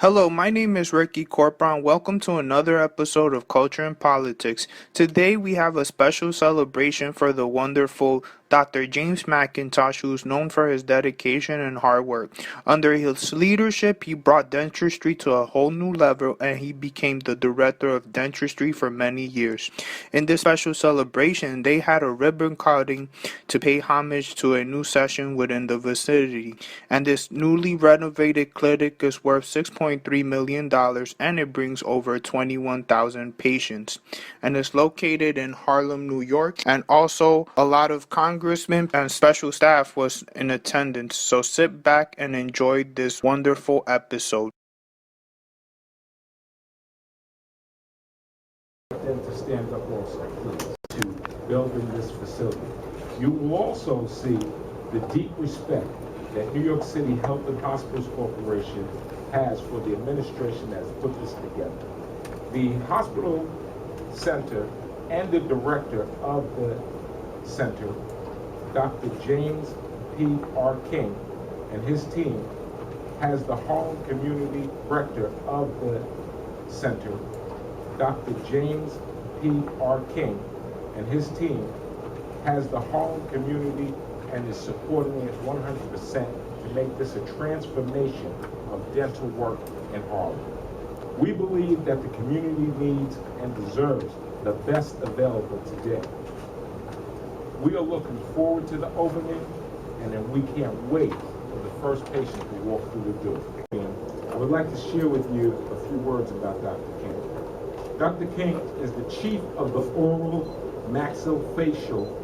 Hello, my name is Ricky Corpron. Welcome to another episode of Culture and Politics. Today we have a special celebration for the wonderful Dr. James McIntosh, who is known for his dedication and hard work. Under his leadership, he brought dentistry to a whole new level and he became the director of dentistry for many years. In this special celebration, they had a ribbon cutting to pay homage to a new session within the vicinity. And this newly renovated clinic is worth $6.3 million and it brings over 21,000 patients. And it's located in Harlem, New York. And also a lot of congressmen and special staff was in attendance. So sit back and enjoy this wonderful episode. Them to stand up also, please, to building this facility. You will also see the deep respect that New York City Health and Hospitals Corporation has for the administration that's put this together. The hospital center and the director of the center, Dr. James P.R. King, and his team, has the Harlem Community Director of the center, Dr. James P.R. King, and his team has the Harlem community and is supporting it 100% to make this a transformation of dental work in Harlem. We believe that the community needs and deserves the best available today. We are looking forward to the opening, and then we can't wait for the first patient to walk through the door. I would like to share with you a few words about Dr. King. Dr. King is the chief of the oral maxillofacial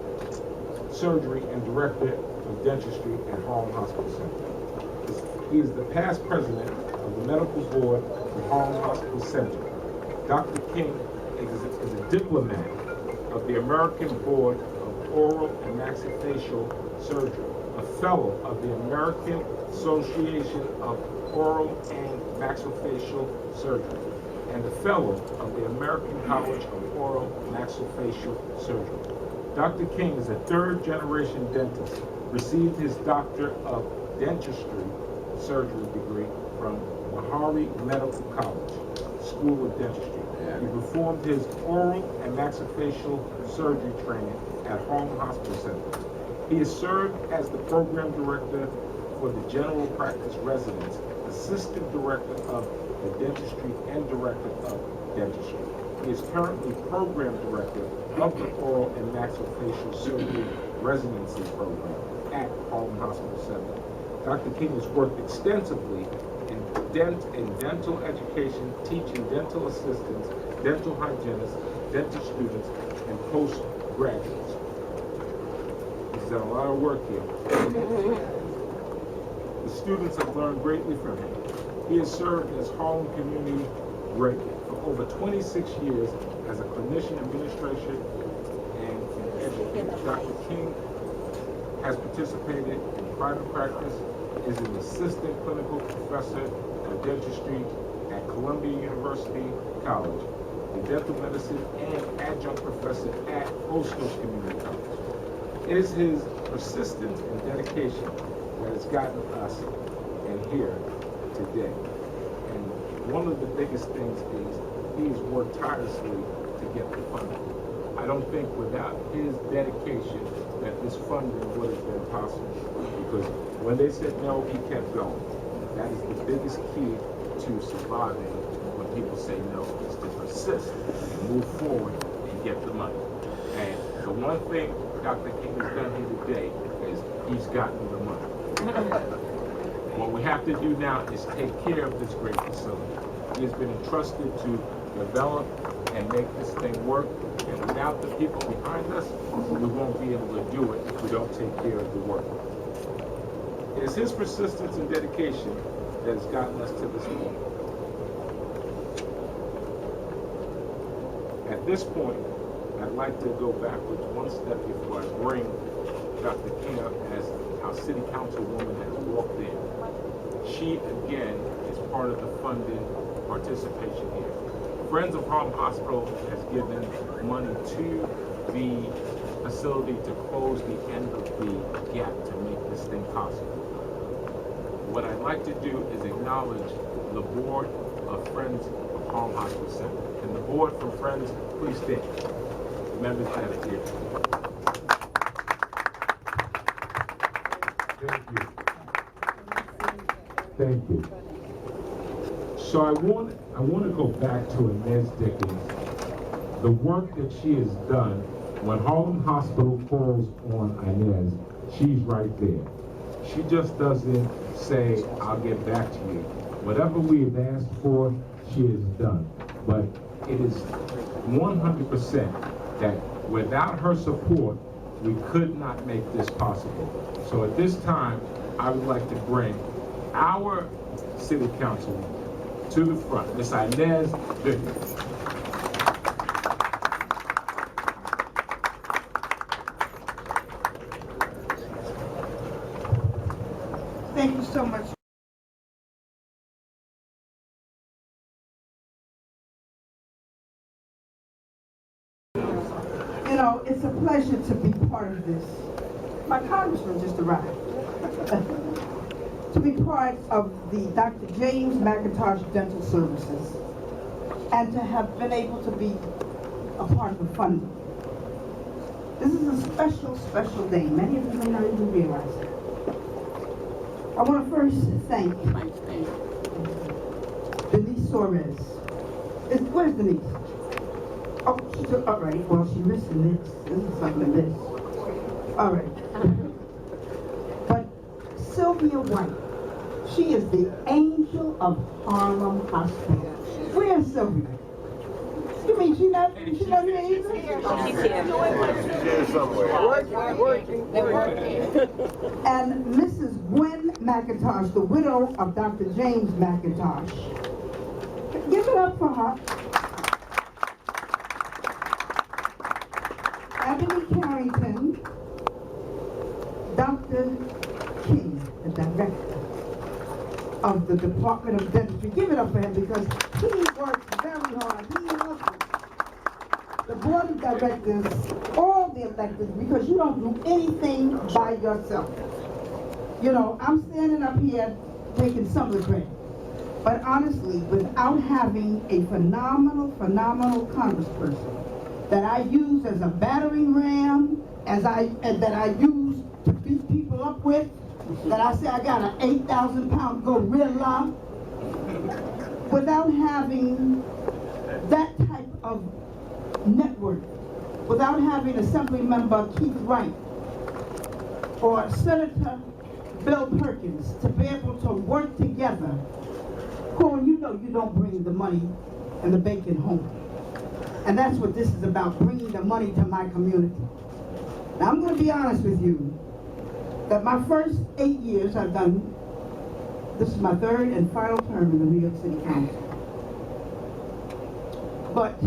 surgery and director of dentistry at Harlem Hospital Center. He is the past president of the medical board of Harlem Hospital Center. Dr. King is a diplomat of the American Board of Oral and Maxillofacial Surgery, a fellow of the American Association of Oral and Maxillofacial Surgery, and a fellow of the American College of Oral and Maxillofacial Surgery. Dr. King is a third-generation dentist, received his Doctor of Dentistry surgery degree from Meharry Medical College, School of Dentistry. He performed his oral and maxillofacial surgery training at Harlem Hospital Center. He has served as the program director for the general practice residents, assistant director of the dentistry, and director of dentistry. He is currently program director of the oral and maxillofacial surgery residency program at Harlem Hospital Center. Dr. King has worked extensively in dental education, teaching dental assistants, dental hygienists, dental students, and postgraduates. He's done a lot of work here. The students have learned greatly from him. He has served as Harlem Community Director for over 26 years as a clinician, administrator, and an educator. Dr. King has participated in private practice, is an assistant clinical professor of dentistry at Columbia University College, a dental medicine and adjunct professor at Oslo Community College. It is his persistence and dedication that has gotten us in here today. And one of the biggest things is he's worked tirelessly to get the funding. I don't think without his dedication that this funding would have been possible, because when they said no, he kept going. That is the biggest key to surviving when people say no, is to persist and move forward and get the money. And the one thing Dr. King has done here today is he's gotten the money. What we have to do now is take care of this great facility. He has been entrusted to develop and make this thing work, and without the people behind us, we won't be able to do it if we don't take care of the work. It is his persistence and dedication that has gotten us to this point. At this point, I'd like to go backwards one step before I bring Dr. King up as our city councilwoman has walked in. She, again, is part of the funding participation here. Friends of Harlem Hospital has given money to the facility to close the end of the gap to make this thing possible. What I'd like to do is acknowledge the board of Friends of Harlem Hospital Center. And the board from Friends, please stand. The members that are here. Thank you. Thank you. So I want to go back to Inez Dickens, the work that she has done. When Harlem Hospital calls on Inez, she's right there. She just doesn't say, I'll get back to you. Whatever we have asked for, she has done. But it is 100% that without her support, we could not make this possible. So at this time, I would like to bring our city councilman to the front, Ms. Inez Dickens. Thank you so much. You know, it's a pleasure to be part of this. My congressman just arrived. To be part of the Dr. James McIntosh Dental Services and to have been able to be a part of the funding. This is a special, special day. Many of you may not even realize it. I want to first thank Denise Suarez. Where's Denise? Oh, she's all right. Well, she's missing this. This is something to miss. All right. But Sylvia White, she is the angel of Harlem Hospital. Where's Sylvia? You mean she's not here either? And Mrs. Gwen McIntosh, the widow of Dr. James McIntosh. Give it up for her. Ebony Carrington, Dr. King, the director of the Department of Dentistry. Give it up for him because he works very hard. He loves it. The board of directors, all the electeds, because you don't do anything by yourself. You know, I'm standing up here taking some of the credit. But honestly, without having a phenomenal congressperson that I use as a battering ram, that I use to beat people up with, that I say I got an 8,000-pound gorilla, without having that type of network, without having Assembly Member Keith Wright or Senator Bill Perkins to be able to work together. Corn, you know you don't bring the money and the bacon home. And that's what this is about, bringing the money to my community. Now I'm going to be honest with you, that my first 8 years I've done, this is my third and final term in the New York City Council. But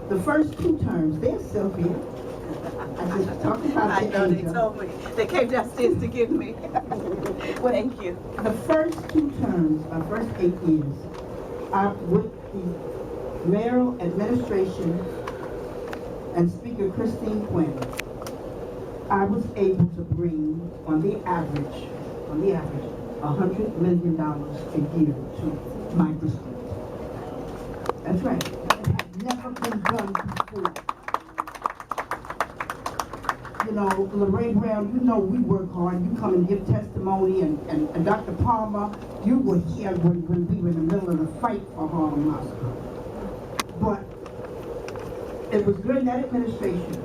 the first 2 terms, there's Sylvia. I just talked about I know, they told me. They came downstairs to give me. Thank you. The first 2 terms, my first 8 years, with the mayoral administration and Speaker Christine Quinn, I was able to bring, on the average, $100 million a year to my district. That's right. It had never been done before. You know, Lorraine Brown, you know we work hard. You come and give testimony, and Dr. Palmer, you were here when we were in the middle of the fight for Harlem Hospital. But it was during that administration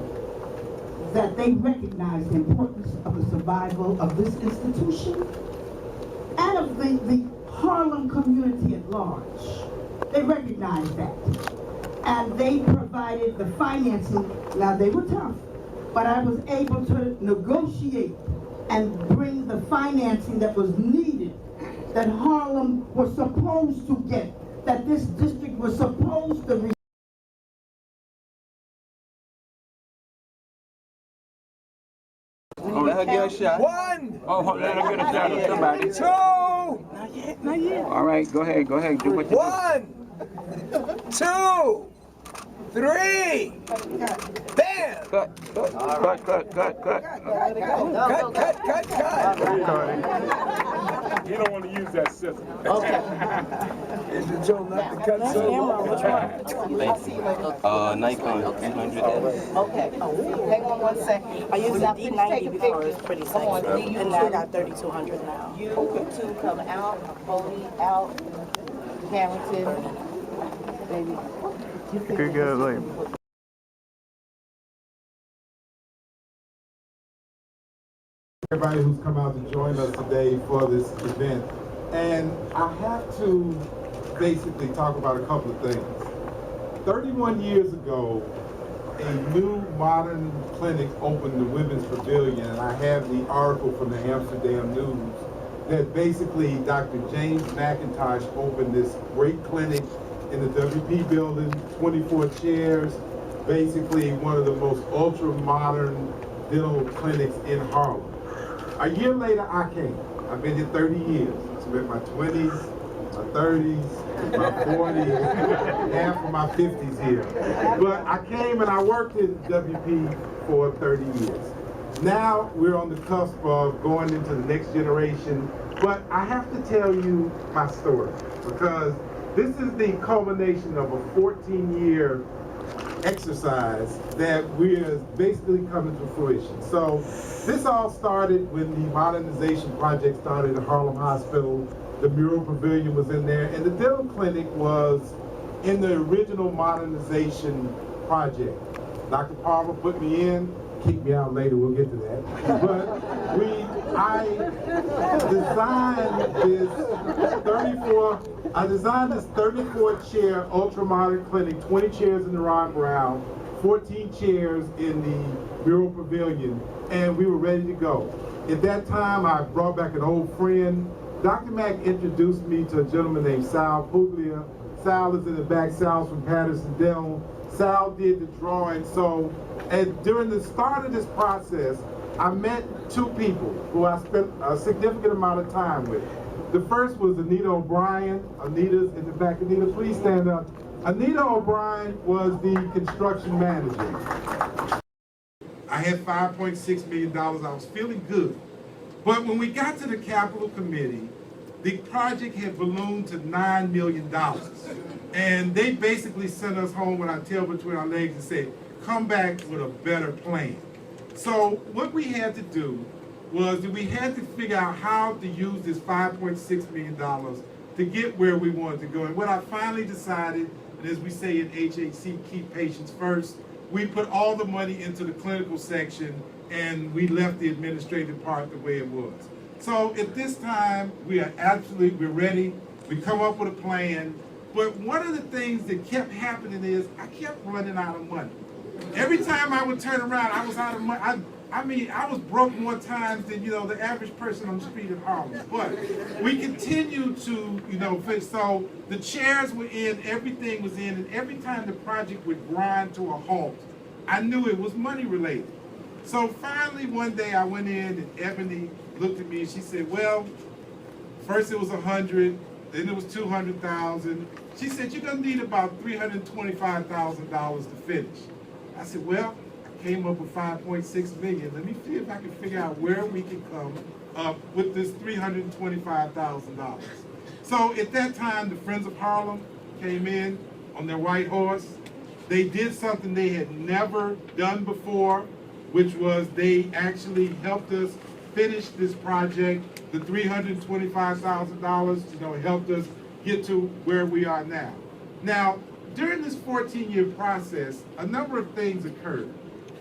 that they recognized the importance of the survival of this institution and of the Harlem community at large. They recognized that. And they provided the financing. Now, they were tough, but I was able to negotiate and bring the financing that was needed, that Harlem was supposed to get, that this district was supposed to receive. Oh, let her get a shot. 1. Oh, let her get a shot of somebody. 2. Not yet. All right, go ahead. Do what you do. 1, 2, 3. Bam! Cut. You don't want to use that scissor. Is it told not to cut so long? Nikon 300. Okay. Hang on 1 second. I used Now, the please D90 take a before, picture. it's pretty Come on, safe. you And now I two. got 3200 now. You two come out. Bodie out. Carrington. Baby. You Good, good, like. Everybody who's come out to join us today for this event. And I have to basically talk about a couple of things. 31 years ago, a new modern clinic opened the Women's Pavilion, and I have the article from the Amsterdam News that basically Dr. James McIntosh opened this great clinic in the WP building, 24 chairs, basically one of the most ultra-modern dental clinics in Harlem. A year later, I came. I've been here 30 years. I spent my 20s, my 30s, my 40s, half of my 50s here. But I came and I worked in WP for 30 years. Now we're on the cusp of going into the next generation. But I have to tell you my story because this is the culmination of a 14-year exercise that we're basically coming to fruition. So this all started when the modernization project started at Harlem Hospital. The mural pavilion was in there, and the dental clinic was in the original modernization project. Dr. Palmer put me in, kicked me out later, we'll get to that. But I designed this 34 chair ultra modern clinic, 20 chairs in the Ron Brown, 14 chairs in the mural pavilion, and we were ready to go. At that time, I brought back an old friend. Dr. Mack introduced me to a gentleman named Sal Puglia. Sal is in the back. Sal's from Patterson Dental. Sal did the drawing. So, and during the start of this process, I met two people who I spent a significant amount of time with. The first was Anita O'Brien. Anita's in the back. Anita, please stand up. Anita O'Brien was the construction manager. I had $5.6 million. I was feeling good. But when we got to the Capital Committee, the project had ballooned to $9 million. And they basically sent us home with our tail between our legs and said, come back with a better plan. So what we had to do was that we had to figure out how to use this $5.6 million to get where we wanted to go. And what I finally decided, and as we say in HHC, keep patients first, we put all the money into the clinical section and we left the administrative part the way it was. So at this time, we're ready. We come up with a plan. But one of the things that kept happening is I kept running out of money. Every time I would turn around, I was out of money. I was broke more times than, the average person on the street in Harlem. But we continued to, fix. So the chairs were in, everything was in, and every time the project would grind to a halt, I knew it was money related. So finally one day I went in and Ebony looked at me and she said, well, first it was 100, then it was 200,000. She said, you're gonna need about $325,000 to finish. I said, well, I came up with 5.6 million. Let me see if I can figure out where we can come up with this $325,000. So at that time, the Friends of Harlem came in on their white horse. They did something they had never done before, which was they actually helped us finish this project. The $325,000, helped us get to where we are now. Now, during this 14-year process, a number of things occurred.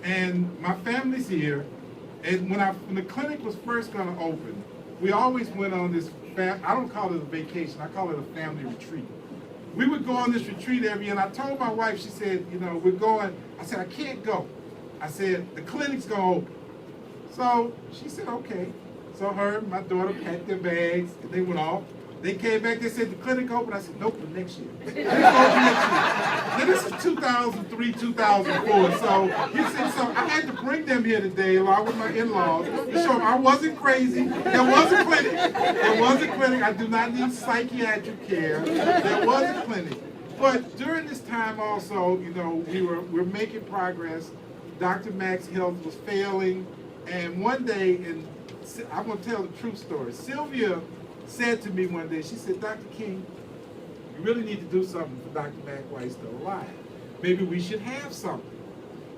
And my family's here, and when the clinic was first gonna open, we always went on this, I don't call it a vacation, I call it a family retreat. We would go on this retreat every year, and I told my wife, she said, we're going, I said, I can't go. I said, the clinic's gonna open. So she said, okay. So her and my daughter packed their bags, and they went off. They came back, they said, the clinic open? I said, nope, for next year. Now this is 2003, 2004, so you see, so I had to bring them here today along with my in-laws to show them I wasn't crazy. There was a clinic. There was a clinic. I do not need psychiatric care. There was a clinic. But during this time also, you know, we're making progress. Dr. Mack's health was failing, and one day, and I'm gonna tell the true story. Sylvia said to me one day, she said, Dr. King, you really need to do something for Dr. Mack while he's still alive. Maybe we should have something.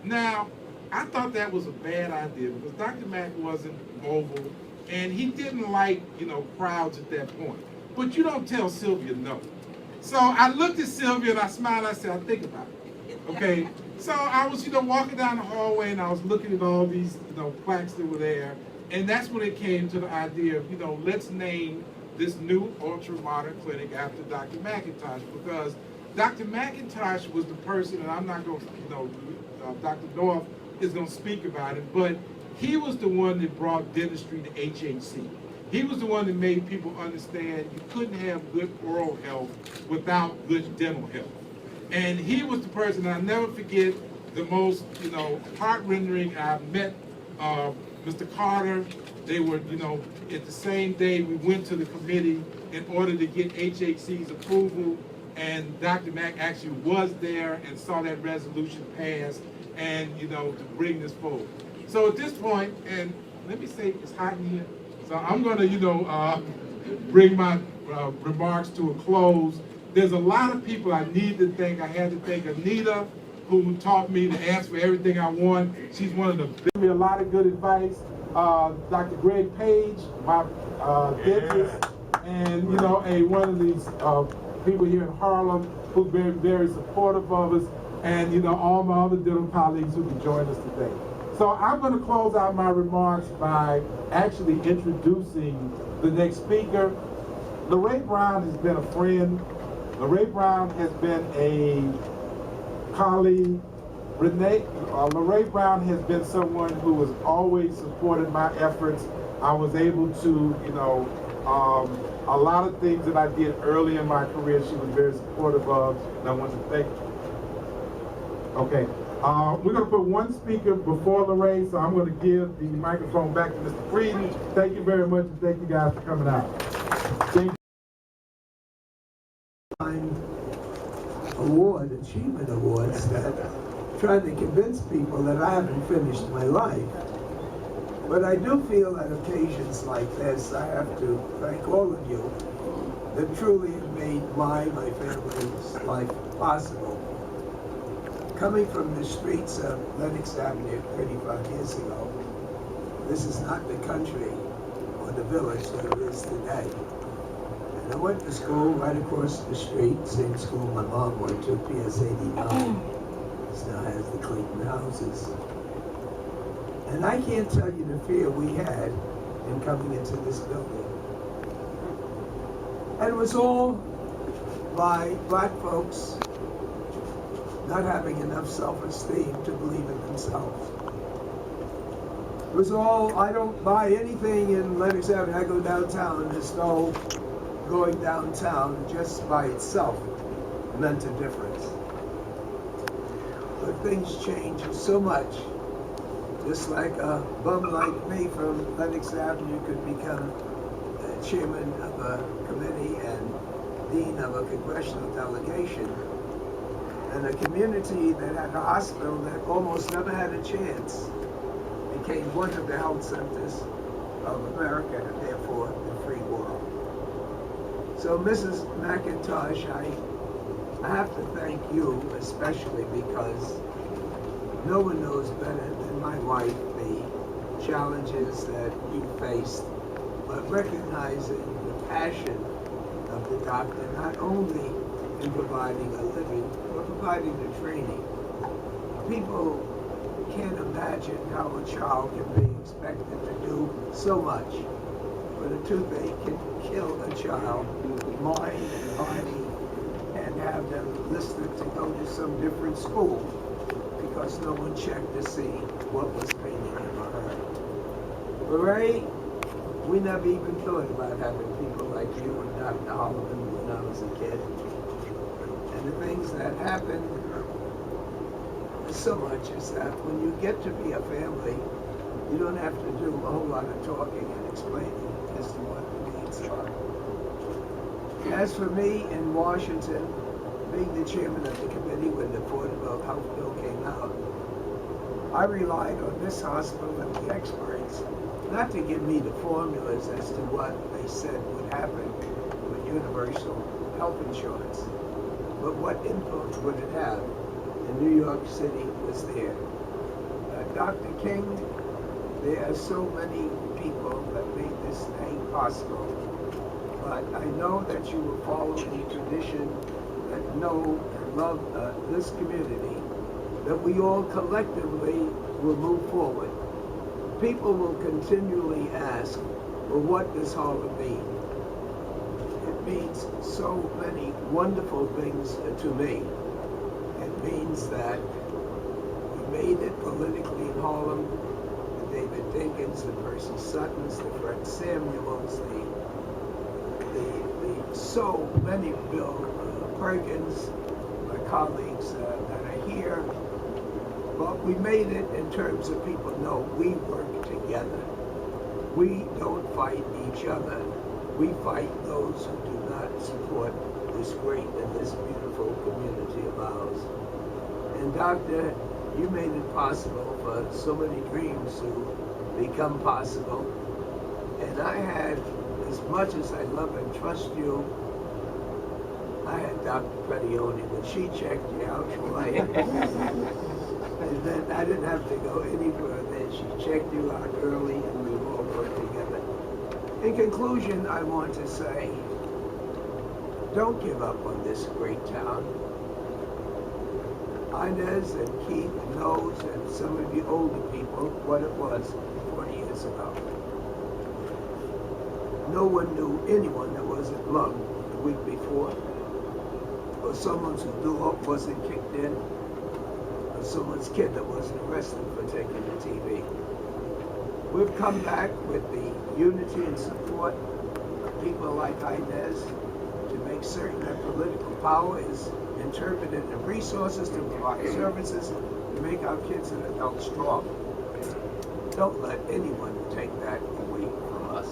Now, I thought that was a bad idea because Dr. Mack wasn't mobile, and he didn't like, you know, crowds at that point. But you don't tell Sylvia no. So I looked at Sylvia and I smiled. I said, I'll think about it. Okay. So I was, you know, walking down the hallway and I was looking at all these, you know, plaques that were there. And that's when it came to the idea of, you know, let's name this new ultra-modern clinic after Dr. McIntosh, because Dr. McIntosh was the person, and I'm not going to, you know, Dr. North is going to speak about it, but he was the one that brought dentistry to HHC. He was the one that made people understand you couldn't have good oral health without good dental health. And he was the person, and I'll never forget, the most, you know, heart-rendering. I met Mr. Carter. They were, you know, at the same day we went to the committee in order to get HHC's approval, and Dr. Mack actually was there and saw that resolution pass, and, you know, to bring this forward. So at this point, and let me say, it's hot in here, so I'm going to, you know, bring my remarks to a close. There's a lot of people I need to thank. I had to thank Anita, who taught me to ask for everything I want. She's one of the gave me a lot of good advice. Dr. Greg Page, my dentist, and, you know, one of these people here in Harlem who's very, very supportive of us, and, you know, all my other dental colleagues who can join us today. So I'm going to close out my remarks by actually introducing the next speaker. Lorraine Brown has been a friend. Lorraine Brown has been a colleague. Lorraine Brown has been someone who has always supported my efforts. I was able to, you know, a lot of things that I did early in my career, she was very supportive of, and I want to thank you. Okay, we're going to put one speaker before Lorraine, so I'm going to give the microphone back to Mr. Frieden. Thank you very much, and thank you guys for coming out. Thank you. Achievement awards that trying to convince people that I haven't finished my life. But I do feel at occasions like this, I have to thank all of you that truly have made my family's life possible. Coming from the streets of Lenox Avenue 35 years ago, this is not the country or the village that it is today. And I went to school right across the street, same school my mom went to, PS 89. This now has the Clayton houses. And I can't tell you the fear we had in coming into this building. And it was all by black folks not having enough self-esteem to believe in themselves. It was all, I don't buy anything in Lenox Avenue. I go downtown, there's no going downtown just by itself meant a difference. But things change so much. Just like a bum like me from Lenox Avenue could become chairman of a committee and dean of a congressional delegation. And a community that had a hospital that almost never had a chance became one of the health centers of America and therefore the free world. So Mrs. McIntosh, I have to thank you especially because no one knows better than my wife the challenges that you faced, but recognizing the passion of the doctor, not only in providing a living, but providing the training. People can't imagine how a child can be expected to do so much, but a toothache can kill a child, mind and body, and have them listed to go to some different school because no one checked to see what was paining him or her. Lorraine, we never even thought about having people like you and Dr. Holloman when I was a kid. And the things that happen so much is that when you get to be a family, you don't have to do a whole lot of talking and explaining as to what the needs are. As for me in Washington, being the chairman of the committee when the Affordable Health Bill came out, I relied on this hospital and the experts not to give me the formulas as to what they said would happen with universal health insurance, but what input would it have? And New York City was there. Dr. King, there are so many people that made this thing possible, but I know that you will follow the tradition that know and love this community, that we all collectively will move forward. People will continually ask, well, what does Harlem mean? It means so many wonderful things to me. It means that we made it politically in Harlem, the David Dinkins, the Percy Suttons, the Fred Samuels, the so many Bill Perkins, my colleagues that are here. But we made it in terms of people know we work together. We don't fight each other. We fight those who do not support this great and this beautiful community of ours. And Doctor, you made it possible for so many dreams to become possible. And I had, as much as I love and trust you, I had Dr. Predioni, when she checked you out, and then I didn't have to go any further. She checked you out early and we all worked together. In conclusion, I want to say, don't give up on this great town. Inez and Keith knows, and some of you older people, what it was 40 years ago. No one knew anyone that wasn't loved the week before, or someone's door wasn't kicked in, or someone's kid that wasn't arrested for taking the TV. We've come back with the unity and support of people like Inez to make certain that political power is interpreted in resources to provide services to make our kids and adults strong. Don't let anyone take that away from us.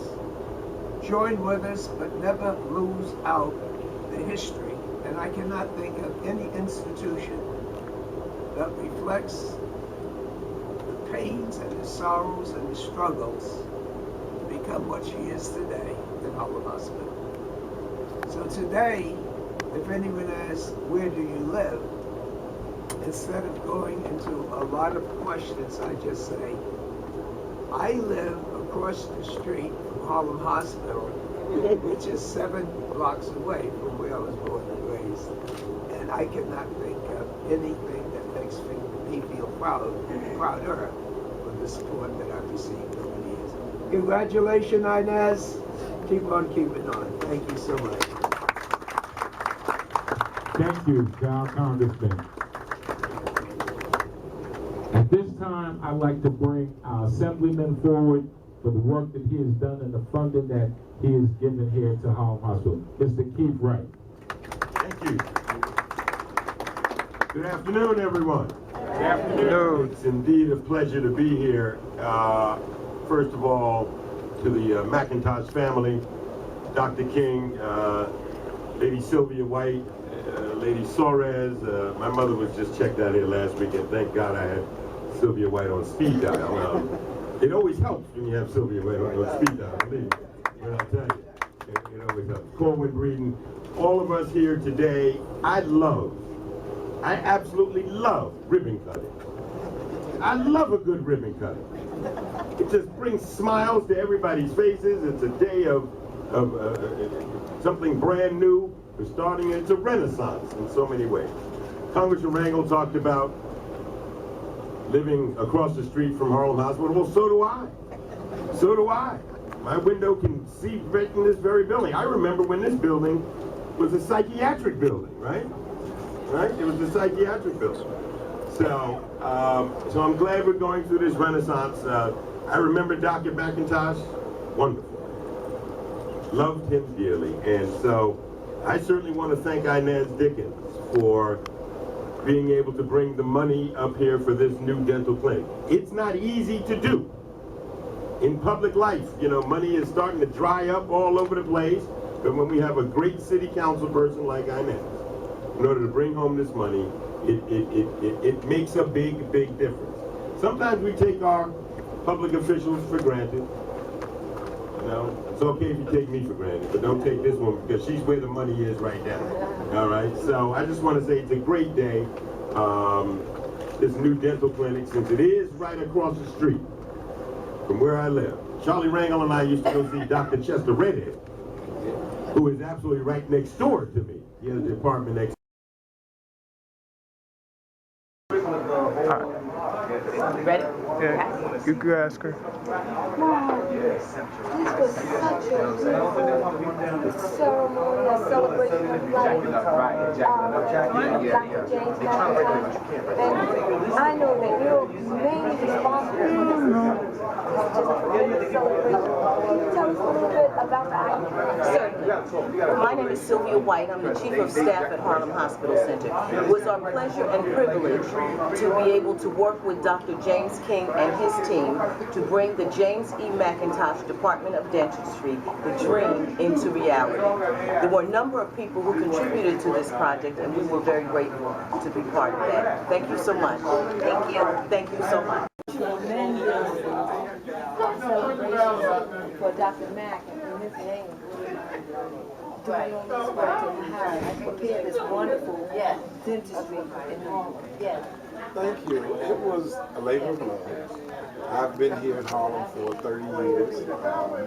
Join with us, but never lose out the history. And I cannot think of any institution that reflects the pains and the sorrows and the struggles to become what she is today in Harlem Hospital. So today, if anyone asks, where do you live? Instead of going into a lot of questions, I just say, I live across the street from Harlem Hospital, which is 7 blocks away from where I was born and raised. And I cannot think of anything that makes me feel prouder for the support that I've received over the years. Congratulations, Inez. Keep on keeping on. Thank you so much. Thank you, Congressman. At this time, I'd like to bring our Assemblyman forward for the work that he has done and the funding that he has given here to Harlem Hospital. Mr. Keith Wright. Thank you. Good afternoon, everyone. Good afternoon. It's indeed a pleasure to be here. First of all, to the McIntosh family, Dr. King, Lady Sylvia White, Lady Suarez. My mother was just checked out here last week, and thank God I had Sylvia White on speed dial. It always helps when you have Sylvia White on speed dial, believe me. When I tell you, it always helps. Corwin Breeden, all of us here today, I absolutely love ribbon cutting. I love a good ribbon cutting. It just brings smiles to everybody's faces. It's a day of something brand new. We're starting, it's a renaissance in so many ways. Congressman Rangel talked about living across the street from Harlem Hospital. Well, so do I. So do I. My window can see right in this very building. I remember when this building was a psychiatric building, right? Right? It was a psychiatric building. So I'm glad we're going through this renaissance. I remember Dr. McIntosh, wonderful. Loved him dearly. And so I certainly want to thank Inez Dickens for being able to bring the money up here for this new dental clinic. It's not easy to do. In public life, you know, money is starting to dry up all over the place, but when we have a great city council person like Inez, in order to bring home this money, it makes a big, big difference. Sometimes we take our public officials for granted. You know, it's okay if you take me for granted, but don't take this one because she's where the money is right now. All right, so I just want to say it's a great day. This new dental clinic, since it is right across the street from where I live. Charlie Rangel and I used to go see Dr. Chester Redhead, who is absolutely right next door to me. He has a department next. Ready? Yeah, you could ask her. This was such a beautiful ceremony, a celebration of life. Dr. James McIntosh. And I know that you're mainly responsible for this. It's just a tremendous celebration. Can you tell us a little bit about that? Certainly. My name is Sylvia White. I'm the Chief of Staff at Harlem Hospital Center. It was our pleasure and privilege to be able to work with Dr. James King and his team to bring the James E. McIntosh Department of Dentistry, the dream, into reality. There were a number of people who contributed to this project, and we were very grateful to be part of that. Thank you so much. Thank you. Thank you so much. Tremendous celebration for Dr. Mack and his name. Doing all this work and how I prepared this wonderful dentistry in Harlem. Yes. Thank you. It was a labor of love. I've been here in Harlem for 30 years.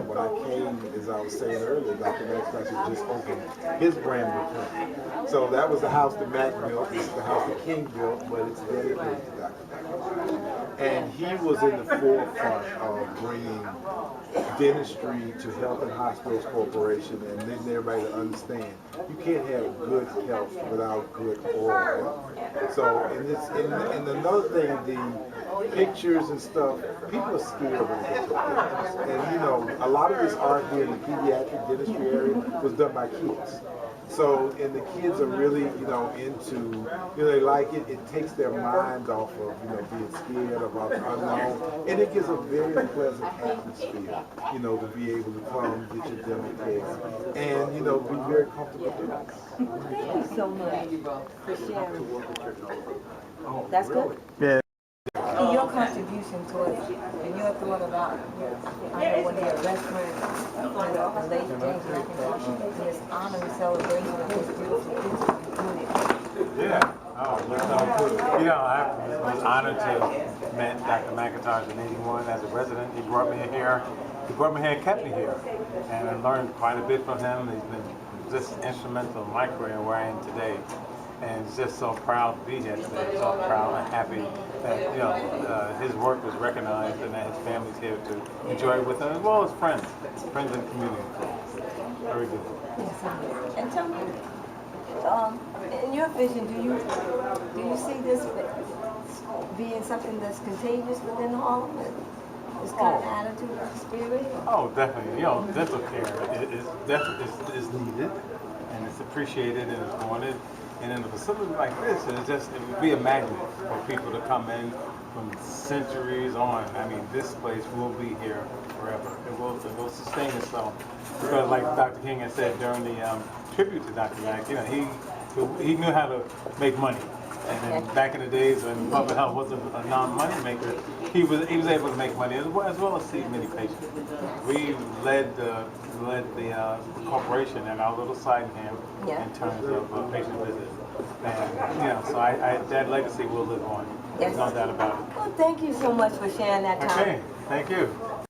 When I came, as I was saying earlier, Dr. McIntosh had just opened his brand new clinic. So that was the house that Mac built. It's the house that King built, but it's dedicated to Dr. McIntosh. And he was in the forefront of bringing dentistry to Health and Hospitals Corporation and letting everybody to understand you can't have good health without good oral health. So, and another thing, the pictures and stuff, people are scared when they get to dentists. And you know, a lot of this art here in the pediatric dentistry area was done by kids. So, and the kids are really, you know, into, you know, they like it. It takes their minds off of, you know, being scared about the unknown. And it gives a very pleasant atmosphere, you know, to be able to come, get your dental care, and, you know, be very comfortable doing it. Thank you so much for sharing. That's good. Yeah. And your contribution towards it, and your thought about, I know when they're restaurant, the late James McIntosh, his honor and celebration of his beautiful picture. Yeah. Oh, you know, I was honored to meet Dr. McIntosh in '81 as a resident. He brought me here. He brought me here and kept me here, and I learned quite a bit from him. He's been just instrumental in my career where I am today. And just so proud to be here today. So proud and happy that, you know, his work was recognized and that his family's here to enjoy it with him, as well as friends and community. Very good. Yes, and tell me, in your vision, do you see this being something that's contagious within Harlem? This kind of attitude and spirit? Oh, definitely. You know, dental care is needed, and it's appreciated and it's wanted. And in a facility like this, it would be a magnet for people to come in from centuries on. I mean, this place will be here forever. It will sustain itself. Because like Dr. King had said during the tribute to Dr. Mack, you know, he knew how to make money. And then back in the days when public health wasn't a non-money maker, he was able to make money as well as see many patients. We led the corporation and our little side hand in terms of patient visits. And, you know, so that legacy will live on. There's no doubt about it. Well, thank you so much for sharing that time. Okay, thank you.